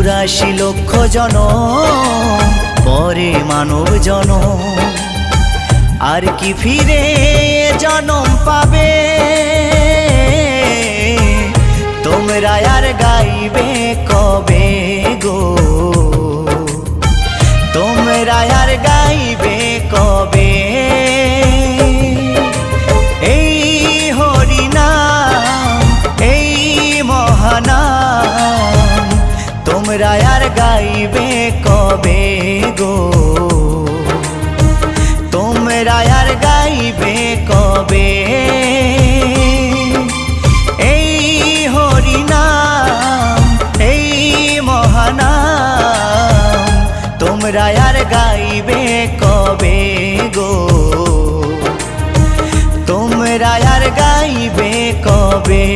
84 লক্ষ জনম পরে মানব জনম, আর কি ফিরে জনম পাবে? তোমরা আর গাইবে কবে গো? তোমরা আর গাইবে কবে? এই হরিনাম, এই মহানাম তোমরা আর গাইবে কবে গো? তোমরা আর গাইবে কবে? এই হরিনাম, এই মহানাম তোমরা আর গাইবে কবে গো? তোমরা আর গাইবে কবে?